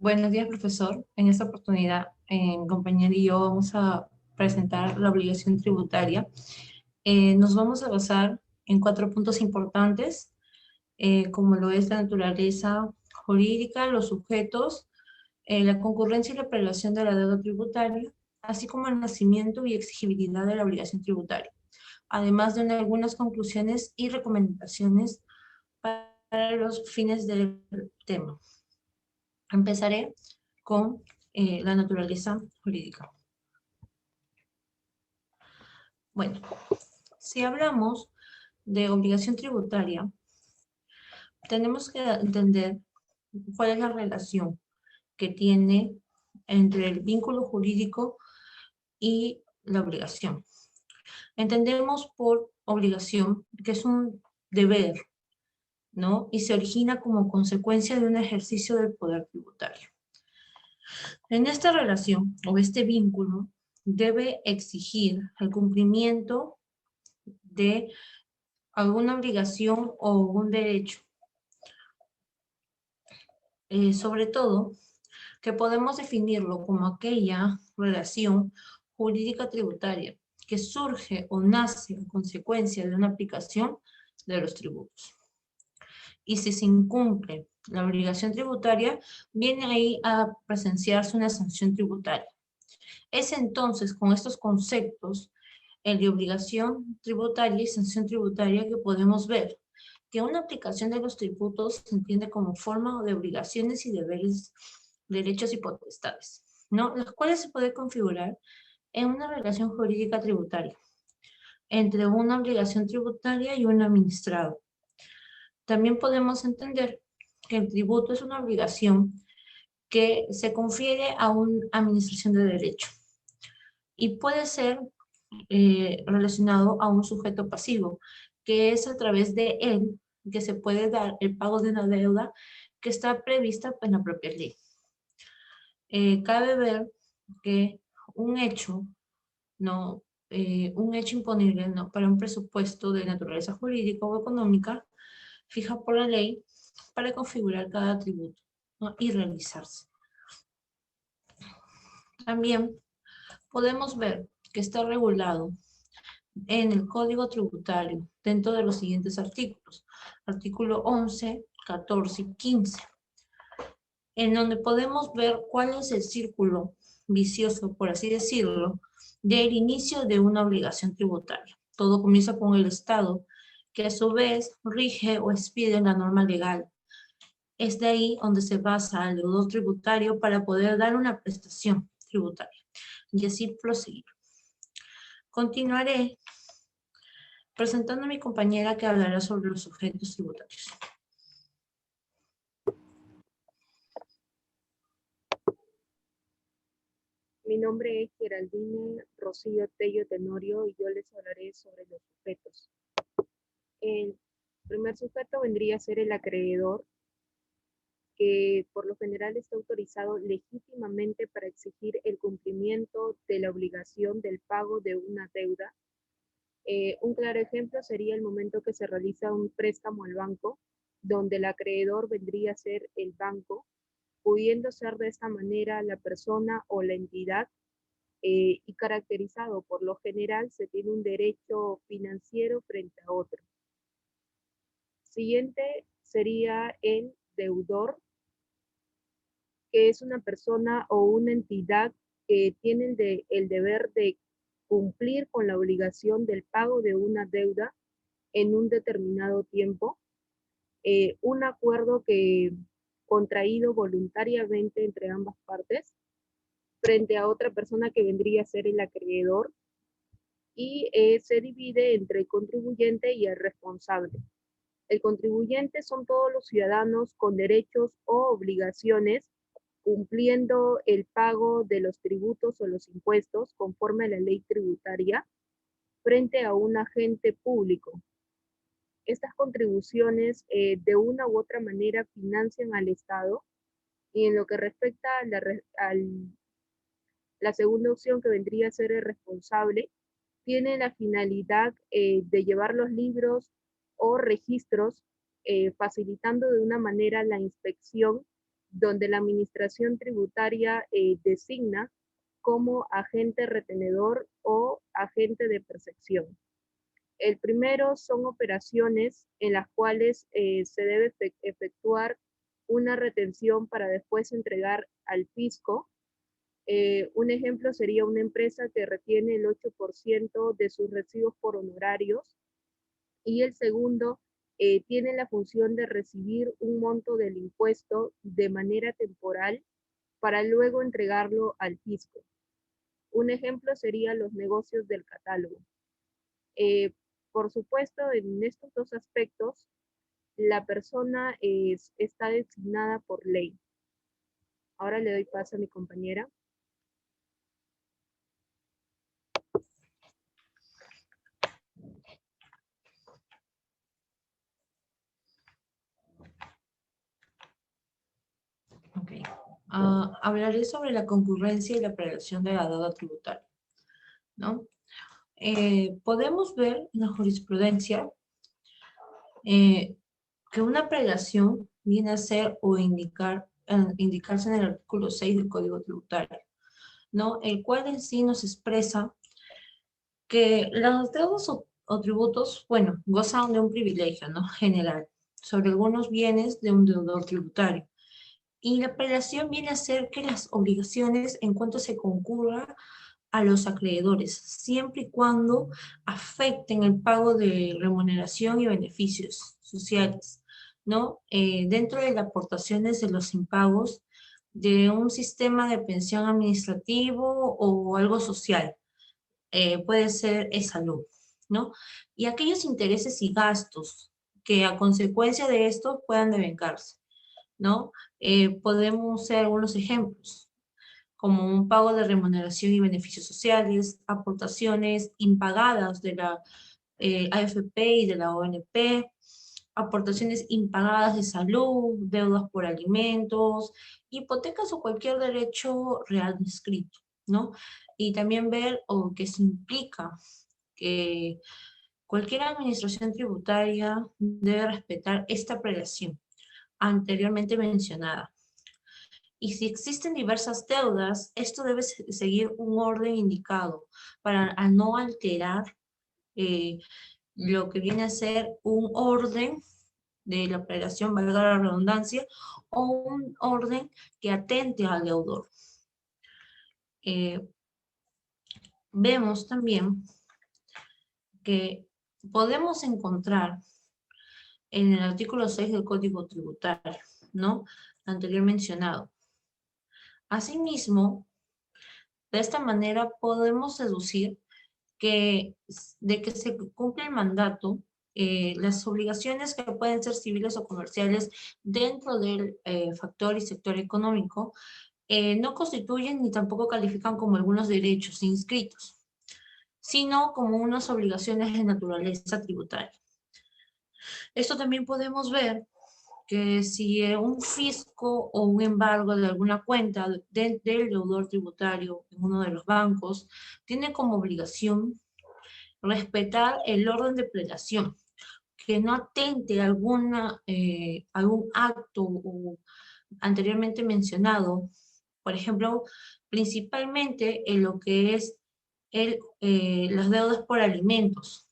Buenos días, profesor. En esta oportunidad, mi compañero y yo vamos a presentar la obligación tributaria. Nos vamos a basar en 4 puntos importantes, como lo es la naturaleza jurídica, los sujetos, la concurrencia y la prelación de la deuda tributaria, así como el nacimiento y exigibilidad de la obligación tributaria, además de algunas conclusiones y recomendaciones para los fines del tema. Empezaré con la naturaleza jurídica. Bueno, si hablamos de obligación tributaria, tenemos que entender cuál es la relación que tiene entre el vínculo jurídico y la obligación. Entendemos por obligación que es un deber, ¿no? Y se origina como consecuencia de un ejercicio del poder tributario. En esta relación o este vínculo debe exigir el cumplimiento de alguna obligación o un derecho. Sobre todo, que podemos definirlo como aquella relación jurídica tributaria que surge o nace en consecuencia de una aplicación de los tributos. Y si se incumple la obligación tributaria, viene ahí a presenciarse una sanción tributaria. Es entonces con estos conceptos, el de obligación tributaria y sanción tributaria, que podemos ver que una aplicación de los tributos se entiende como forma de obligaciones y deberes, derechos y potestades, ¿no? Las cuales se puede configurar en una relación jurídica tributaria entre una obligación tributaria y un administrado. También podemos entender que el tributo es una obligación que se confiere a una administración de derecho y puede ser relacionado a un sujeto pasivo, que es a través de él que se puede dar el pago de una deuda que está prevista en la propia ley. Cabe ver que un hecho, ¿no? Un hecho imponible, ¿no?, para un presupuesto de naturaleza jurídica o económica, fija por la ley para configurar cada tributo, ¿no?, y realizarse. También podemos ver que está regulado en el Código Tributario dentro de los siguientes artículos: artículo 11, 14 y 15, en donde podemos ver cuál es el círculo vicioso, por así decirlo, del inicio de una obligación tributaria. Todo comienza con el Estado, que a su vez rige o expide la norma legal. Es de ahí donde se basa el deudor tributario para poder dar una prestación tributaria y así proseguir. Continuaré presentando a mi compañera, que hablará sobre los sujetos tributarios. Mi nombre es Geraldine Rocío Tello Tenorio y yo les hablaré sobre los sujetos. El primer sujeto vendría a ser el acreedor, que por lo general está autorizado legítimamente para exigir el cumplimiento de la obligación del pago de una deuda. Un claro ejemplo sería el momento que se realiza un préstamo al banco, donde el acreedor vendría a ser el banco, pudiendo ser de esta manera la persona o la entidad, y caracterizado por lo general se tiene un derecho financiero frente a otro. Siguiente sería el deudor, que es una persona o una entidad que tiene el deber de cumplir con la obligación del pago de una deuda en un determinado tiempo, un acuerdo que contraído voluntariamente entre ambas partes frente a otra persona que vendría a ser el acreedor, y se divide entre el contribuyente y el responsable. El contribuyente son todos los ciudadanos con derechos o obligaciones cumpliendo el pago de los tributos o los impuestos conforme a la ley tributaria frente a un agente público. Estas contribuciones de una u otra manera financian al Estado, y en lo que respecta a la segunda opción, que vendría a ser el responsable, tiene la finalidad de llevar los libros o registros, facilitando de una manera la inspección donde la administración tributaria designa como agente retenedor o agente de percepción. El primero son operaciones en las cuales se debe efectuar una retención para después entregar al fisco. Un ejemplo sería una empresa que retiene el 8% de sus recibos por honorarios, y el segundo tiene la función de recibir un monto del impuesto de manera temporal para luego entregarlo al fisco. Un ejemplo sería los negocios del catálogo. Por supuesto, en estos dos aspectos, la persona está designada por ley. Ahora le doy paso a mi compañera. Ok. Hablaré sobre la concurrencia y la prelación de la deuda tributaria, ¿no? Podemos ver en la jurisprudencia que una prelación viene a ser o indicarse en el artículo 6 del Código Tributario, ¿no? El cual en sí nos expresa que las deudas o tributos, bueno, gozan de un privilegio, ¿no? General, sobre algunos bienes de un deudor tributario. Y la prelación viene a ser que las obligaciones en cuanto se concurra a los acreedores, siempre y cuando afecten el pago de remuneración y beneficios sociales, ¿no? Dentro de las aportaciones de los impagos de un sistema de pensión administrativo o algo social, puede ser salud, ¿no? Y aquellos intereses y gastos que a consecuencia de esto puedan devengarse, ¿no? Podemos hacer algunos ejemplos como un pago de remuneración y beneficios sociales, aportaciones impagadas de la AFP y de la ONP, aportaciones impagadas de salud, deudas por alimentos, hipotecas o cualquier derecho real inscrito, ¿no? Y también ver o que se implica que cualquier administración tributaria debe respetar esta prelación anteriormente mencionada. Y si existen diversas deudas, esto debe seguir un orden indicado para no alterar eh, lo que viene a ser un orden de la operación, valga la redundancia, o un orden que atente al deudor. Vemos también que podemos encontrar en el artículo 6 del Código Tributario, ¿no? Anterior mencionado. Asimismo, de esta manera podemos deducir que de que se cumple el mandato, las obligaciones que pueden ser civiles o comerciales dentro del factor y sector económico no constituyen ni tampoco califican como algunos derechos inscritos, sino como unas obligaciones de naturaleza tributaria. Esto también podemos ver que si un fisco o un embargo de alguna cuenta del deudor tributario en uno de los bancos tiene como obligación respetar el orden de prelación, que no atente a algún acto anteriormente mencionado, por ejemplo, principalmente en lo que es las deudas por alimentos,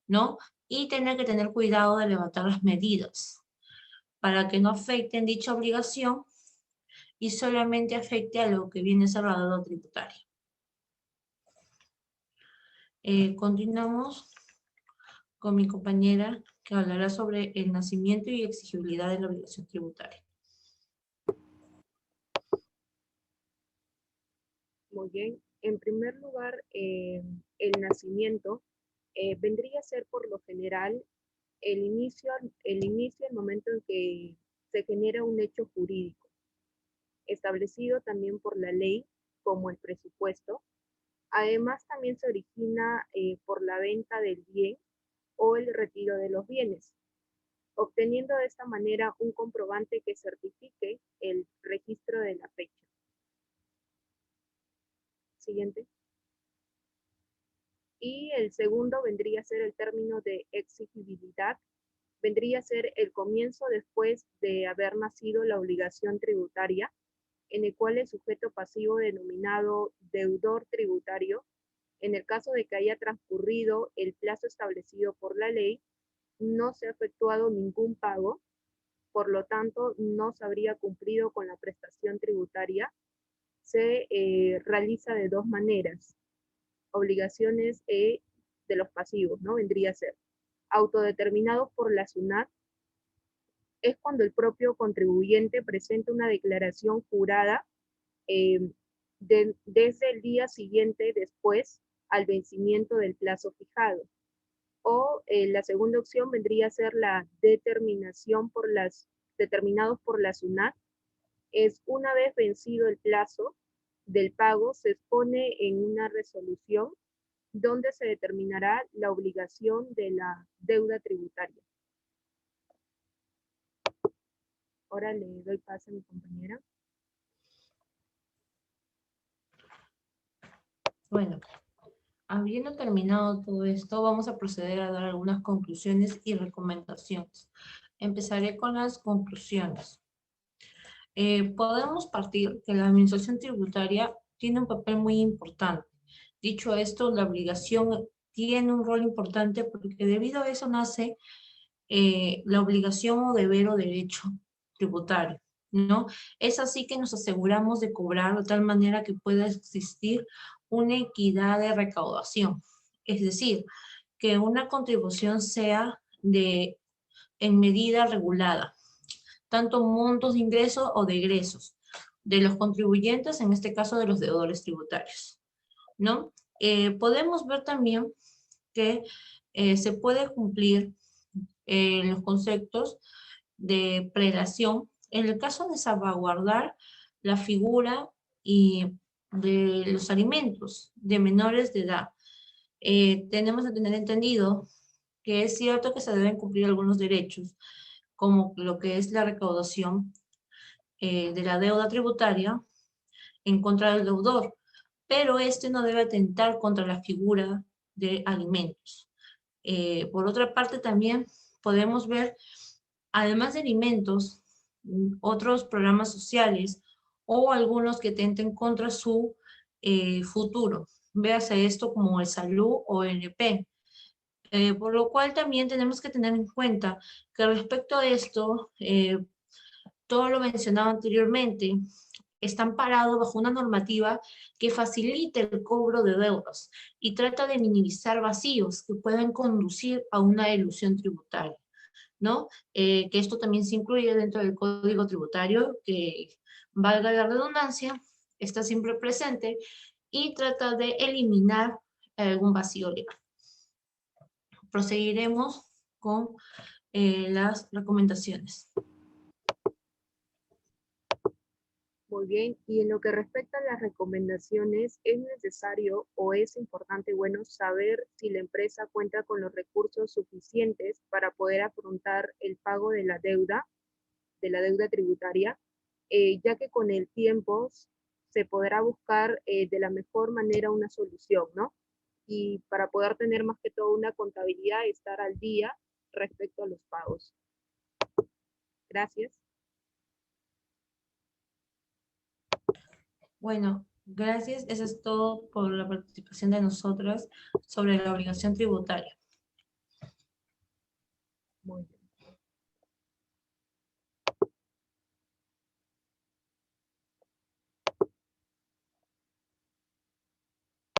¿no? Y tener que tener cuidado de levantar las medidas para que no afecten dicha obligación y solamente afecte a lo que viene a ser la deuda tributaria. Continuamos con mi compañera que hablará sobre el nacimiento y exigibilidad de la obligación tributaria. Muy bien. En primer lugar, el nacimiento vendría a ser por lo general el momento en que se genera un hecho jurídico, establecido también por la ley, como el presupuesto. Además, también se origina por la venta del bien o el retiro de los bienes, obteniendo de esta manera un comprobante que certifique el registro de la fecha. Siguiente. Y el segundo vendría a ser el término de exigibilidad, vendría a ser el comienzo después de haber nacido la obligación tributaria, en el cual el sujeto pasivo denominado deudor tributario, en el caso de que haya transcurrido el plazo establecido por la ley, no se ha efectuado ningún pago, por lo tanto no se habría cumplido con la prestación tributaria. Se realiza de dos maneras. Obligaciones de los pasivos, ¿no? Vendría a ser autodeterminados por la SUNAT, es cuando el propio contribuyente presenta una declaración jurada desde el día siguiente después al vencimiento del plazo fijado. O la segunda opción vendría a ser la determinación determinados por la SUNAT, es una vez vencido el plazo del pago, se expone en una resolución donde se determinará la obligación de la deuda tributaria. Ahora le doy paso a mi compañera. Bueno, habiendo terminado todo esto, vamos a proceder a dar algunas conclusiones y recomendaciones. Empezaré con las conclusiones. Podemos partir que la administración tributaria tiene un papel muy importante. Dicho esto, la obligación tiene un rol importante porque debido a eso nace la obligación o deber o derecho tributario, ¿no? Es así que nos aseguramos de cobrar de tal manera que pueda existir una equidad de recaudación. Es decir, que una contribución sea en medida regulada, tanto montos de ingresos o de egresos de los contribuyentes, en este caso de los deudores tributarios, ¿no? Podemos ver también que se puede cumplir los conceptos de prelación en el caso de salvaguardar la figura y de los alimentos de menores de edad. Tenemos que tener entendido que es cierto que se deben cumplir algunos derechos, como lo que es la recaudación de la deuda tributaria en contra del deudor, pero este no debe atentar contra la figura de alimentos. Por otra parte, también podemos ver, además de alimentos, otros programas sociales o algunos que tenten contra su futuro. Véase esto como el salud o ONP. Por lo cual también tenemos que tener en cuenta que respecto a esto, todo lo mencionado anteriormente está amparado bajo una normativa que facilite el cobro de deudas y trata de minimizar vacíos que pueden conducir a una elusión tributaria, ¿no? Que esto también se incluye dentro del Código Tributario, que, valga la redundancia, está siempre presente y trata de eliminar algún vacío legal. Proseguiremos con las recomendaciones. Muy bien, y en lo que respecta a las recomendaciones, es necesario o es importante, bueno, saber si la empresa cuenta con los recursos suficientes para poder afrontar el pago de la deuda tributaria, ya que con el tiempo se podrá buscar de la mejor manera una solución, ¿no? Y para poder tener más que todo una contabilidad, estar al día respecto a los pagos. Gracias. Bueno, gracias. Eso es todo por la participación de nosotras sobre la obligación tributaria. Muy bien.